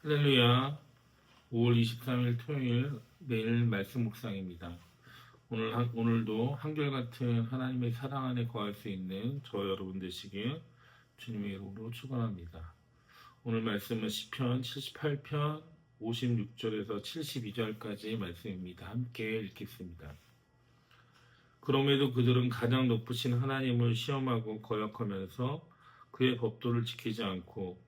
할렐루야. 5월 23일 토요일 매일 말씀 묵상입니다. 오늘도 한결같은 하나님의 사랑 안에 거할 수 있는 저 여러분 되시길 주님의 이름으로 축원합니다. 오늘 말씀은 시편 78편 56절에서 72절까지 말씀입니다. 함께 읽겠습니다. 그럼에도 그들은 가장 높으신 하나님을 시험하고 거역하면서 그의 법도를 지키지 않고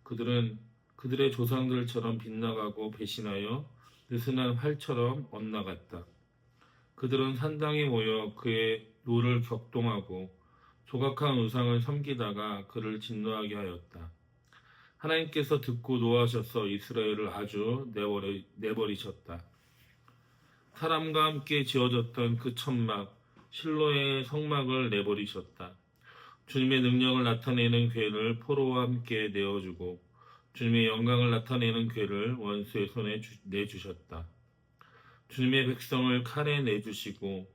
그들은 그들의 조상들처럼 빗나가고 배신하여 느슨한 활처럼 엇나갔다. 그들은 산당에 모여 그의 노를 격동하고 조각한 우상을 섬기다가 그를 진노하게 하였다. 하나님께서 듣고 노하셔서 이스라엘을 아주 내버리셨다. 사람과 함께 지어졌던 그 천막 실로의 성막을 내버리셨다. 주님의 능력을 나타내는 궤를 포로와 함께 내어주고 주님의 영광을 나타내는 궤를 원수의 손에 내주셨다. 주님의 백성을 칼에 내주시고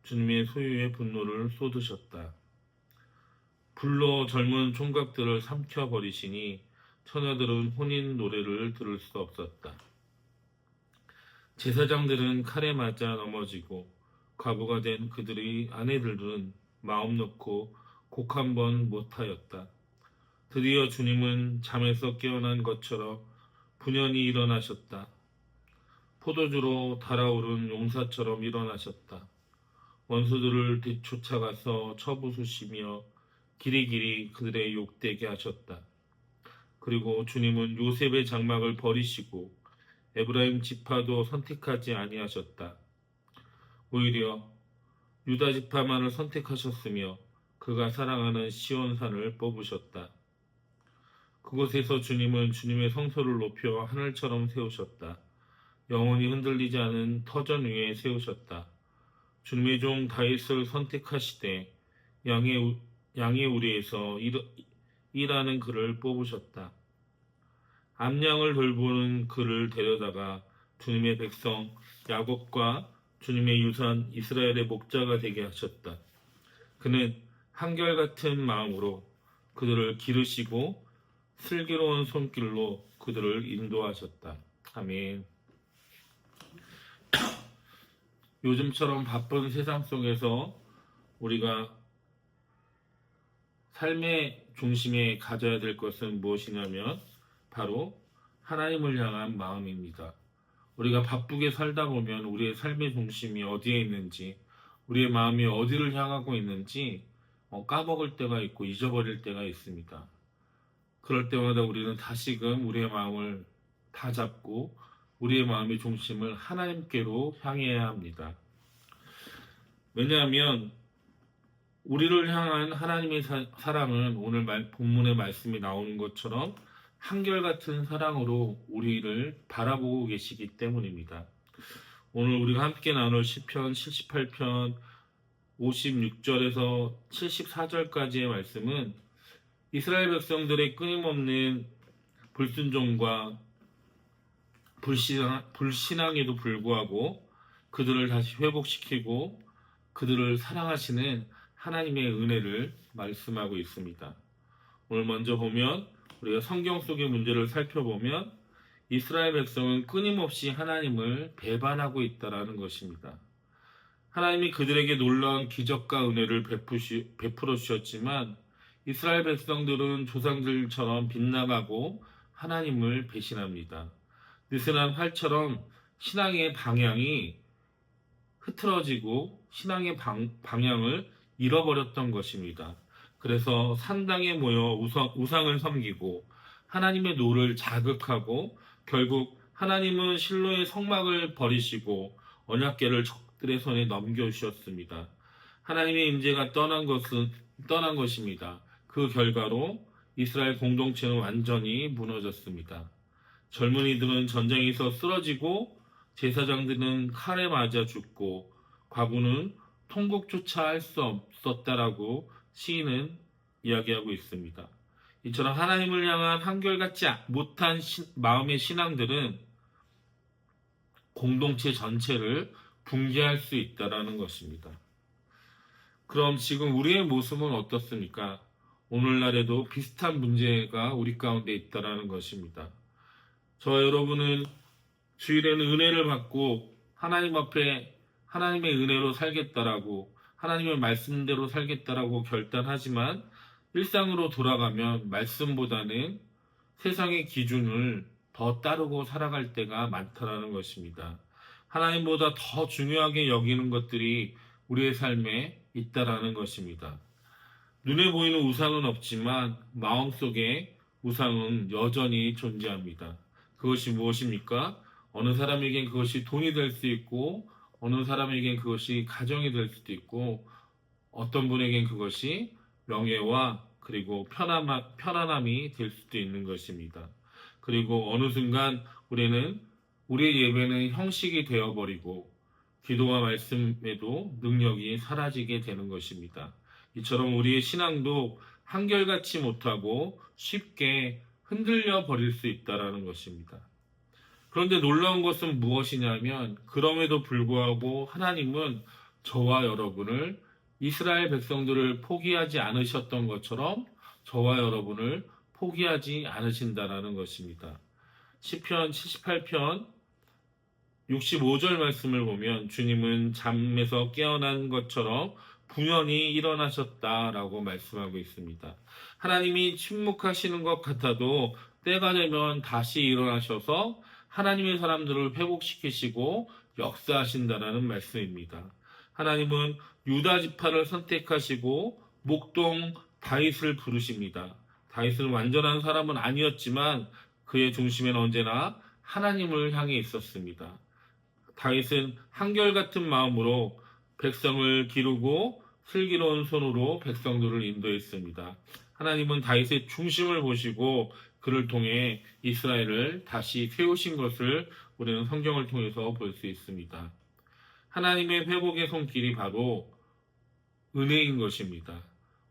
주님의 소유의 분노를 쏟으셨다. 불로 젊은 총각들을 삼켜버리시니 처녀들은 혼인 노래를 들을 수 없었다. 제사장들은 칼에 맞아 넘어지고 과부가 된 그들의 아내들은 마음 놓고 곡 한 번 못하였다. 드디어 주님은 잠에서 깨어난 것처럼 분연히 일어나셨다. 포도주로 달아오른 용사처럼 일어나셨다. 원수들을 뒤쫓아가서 쳐부수시며 길이길이 그들의 욕되게 하셨다. 그리고 주님은 요셉의 장막을 버리시고 에브라임 지파도 선택하지 아니하셨다. 오히려 유다 지파만을 선택하셨으며 그가 사랑하는 시온산을 뽑으셨다. 그곳에서 주님은 주님의 성소를 높여 하늘처럼 세우셨다. 영원히 흔들리지 않은 터전 위에 세우셨다. 주님의 종 다윗을 선택하시되 양의 우리에서 일하는 그를 뽑으셨다. 암양을 돌보는 그를 데려다가 주님의 백성 야곱과 주님의 유산 이스라엘의 목자가 되게 하셨다. 그는 한결같은 마음으로 그들을 기르시고 슬기로운 손길로 그들을 인도하셨다. 아멘. 요즘처럼 바쁜 세상 속에서 우리가 삶의 중심에 가져야 될 것은 무엇이냐면 바로 하나님을 향한 마음입니다. 우리가 바쁘게 살다 보면 우리의 삶의 중심이 어디에 있는지, 우리의 마음이 어디를 향하고 있는지 까먹을 때가 있고 잊어버릴 때가 있습니다. 그럴 때마다 우리는 다시금 우리의 마음을 다잡고 우리의 마음의 중심을 하나님께로 향해야 합니다. 왜냐하면 우리를 향한 하나님의 사랑은 오늘 본문의 말씀이 나오는 것처럼 한결같은 사랑으로 우리를 바라보고 계시기 때문입니다. 오늘 우리가 함께 나눌 시편 78편 56절에서 74절까지의 말씀은 이스라엘 백성들의 끊임없는 불순종과 불신앙에도 불구하고 그들을 다시 회복시키고 그들을 사랑하시는 하나님의 은혜를 말씀하고 있습니다. 오늘 먼저 보면 우리가 성경 속의 문제를 살펴보면 이스라엘 백성은 끊임없이 하나님을 배반하고 있다는 것입니다. 하나님이 그들에게 놀라운 기적과 은혜를 베풀어 주셨지만 이스라엘 백성들은 조상들처럼 빗나가고 하나님을 배신합니다. 느슨한 활처럼 신앙의 방향이 흐트러지고 신앙의 방향을 잃어버렸던 것입니다. 그래서 산당에 모여 우상을 섬기고 하나님의 노를 자극하고 결국 하나님은 실로의 성막을 버리시고 언약궤를 적들의 손에 넘겨주셨습니다. 하나님의 임재가 떠난 것입니다. 그 결과로 이스라엘 공동체는 완전히 무너졌습니다. 젊은이들은 전쟁에서 쓰러지고 제사장들은 칼에 맞아 죽고 과부는 통곡조차 할 수 없었다라고 시인은 이야기하고 있습니다. 이처럼 하나님을 향한 한결같지 못한 마음의 신앙들은 공동체 전체를 붕괴할 수 있다라는 것입니다. 그럼 지금 우리의 모습은 어떻습니까? 오늘날에도 비슷한 문제가 우리 가운데 있다라는 것입니다. 저와 여러분은 주일에는 은혜를 받고 하나님 앞에 하나님의 은혜로 살겠다라고 하나님의 말씀대로 살겠다라고 결단하지만 일상으로 돌아가면 말씀보다는 세상의 기준을 더 따르고 살아갈 때가 많다라는 것입니다. 하나님보다 더 중요하게 여기는 것들이 우리의 삶에 있다라는 것입니다. 눈에 보이는 우상은 없지만 마음속에 우상은 여전히 존재합니다. 그것이 무엇입니까? 어느 사람에겐 그것이 돈이 될 수 있고 어느 사람에겐 그것이 가정이 될 수도 있고 어떤 분에겐 그것이 명예와 그리고 편안함이 될 수도 있는 것입니다. 그리고 어느 순간 우리의 예배는 형식이 되어버리고 기도와 말씀에도 능력이 사라지게 되는 것입니다. 이처럼 우리의 신앙도 한결같이 못하고 쉽게 흔들려 버릴 수 있다는 것입니다. 그런데 놀라운 것은 무엇이냐면 그럼에도 불구하고 하나님은 저와 여러분을 이스라엘 백성들을 포기하지 않으셨던 것처럼 저와 여러분을 포기하지 않으신다라는 것입니다. 시편 78편 65절 말씀을 보면 주님은 잠에서 깨어난 것처럼 분연히 일어나셨다라고 말씀하고 있습니다. 하나님이 침묵하시는 것 같아도 때가 되면 다시 일어나셔서 하나님의 사람들을 회복시키시고 역사하신다라는 말씀입니다. 하나님은 유다 지파를 선택하시고 목동 다윗을 부르십니다. 다윗은 완전한 사람은 아니었지만 그의 중심에는 언제나 하나님을 향해 있었습니다. 다윗은 한결같은 마음으로 백성을 기르고 슬기로운 손으로 백성들을 인도했습니다. 하나님은 다윗의 중심을 보시고 그를 통해 이스라엘을 다시 세우신 것을 우리는 성경을 통해서 볼 수 있습니다. 하나님의 회복의 손길이 바로 은혜인 것입니다.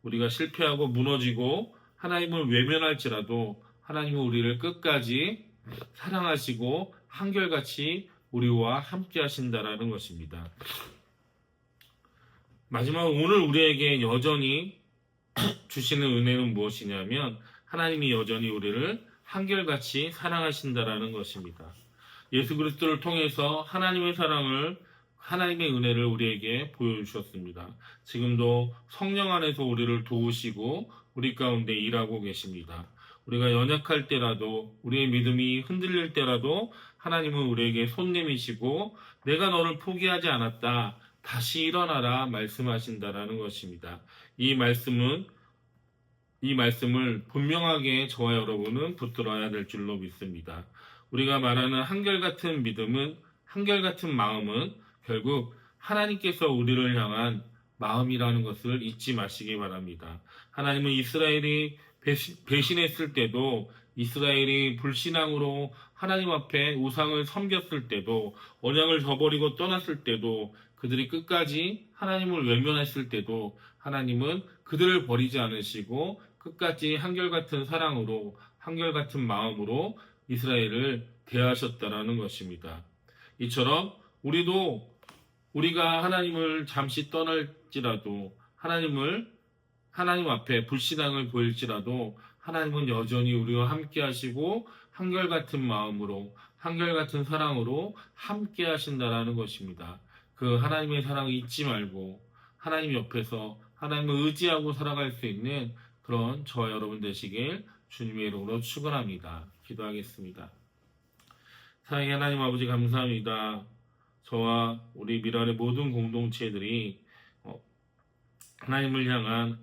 우리가 실패하고 무너지고 하나님을 외면할지라도 하나님은 우리를 끝까지 사랑하시고 한결같이 우리와 함께 하신다라는 것입니다. 마지막으로 오늘 우리에게 여전히 주시는 은혜는 무엇이냐면 하나님이 여전히 우리를 한결같이 사랑하신다라는 것입니다. 예수 그리스도를 통해서 하나님의 사랑을 하나님의 은혜를 우리에게 보여주셨습니다. 지금도 성령 안에서 우리를 도우시고 우리 가운데 일하고 계십니다. 우리가 연약할 때라도 우리의 믿음이 흔들릴 때라도 하나님은 우리에게 손 내미시고 내가 너를 포기하지 않았다. 다시 일어나라 말씀하신다라는 것입니다. 이 말씀을 분명하게 저와 여러분은 붙들어야 될 줄로 믿습니다. 우리가 말하는 한결같은 믿음은 한결같은 마음은 결국 하나님께서 우리를 향한 마음이라는 것을 잊지 마시기 바랍니다. 하나님은 이스라엘이 배신했을 때도 이스라엘이 불신앙으로 하나님 앞에 우상을 섬겼을 때도 언약을 저버리고 떠났을 때도 그들이 끝까지 하나님을 외면했을 때도 하나님은 그들을 버리지 않으시고 끝까지 한결같은 사랑으로 한결같은 마음으로 이스라엘을 대하셨다라는 것입니다. 이처럼 우리가 하나님을 잠시 떠날지라도 하나님 앞에 불신앙을 보일지라도 하나님은 여전히 우리와 함께 하시고 한결같은 마음으로 한결같은 사랑으로 함께 하신다라는 것입니다. 그 하나님의 사랑을 잊지 말고 하나님 옆에서 하나님을 의지하고 살아갈 수 있는 그런 저와 여러분 되시길 주님의 이름으로 축원합니다. 기도하겠습니다. 사랑의 하나님 아버지 감사합니다. 저와 우리 미랄의 모든 공동체들이 하나님을 향한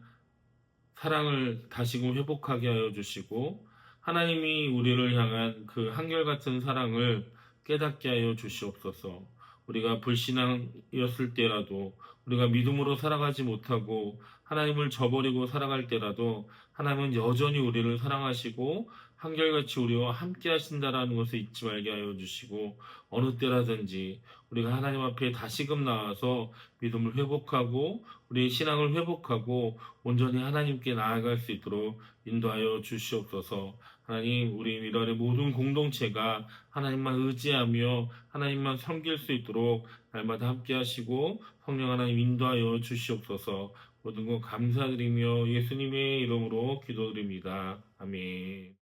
사랑을 다시금 회복하게 하여 주시고 하나님이 우리를 향한 그 한결같은 사랑을 깨닫게 하여 주시옵소서. 우리가 불신앙이었을 때라도 우리가 믿음으로 살아가지 못하고 하나님을 저버리고 살아갈 때라도 하나님은 여전히 우리를 사랑하시고 한결같이 우리와 함께 하신다라는 것을 잊지 말게 하여 주시고 어느 때라든지 우리가 하나님 앞에 다시금 나와서 믿음을 회복하고 우리의 신앙을 회복하고 온전히 하나님께 나아갈 수 있도록 인도하여 주시옵소서. 하나님 우리 미랄의 모든 공동체가 하나님만 의지하며 하나님만 섬길 수 있도록 날마다 함께 하시고 성령 하나님 인도하여 주시옵소서. 모든 것 감사드리며 예수님의 이름으로 기도드립니다. 아멘.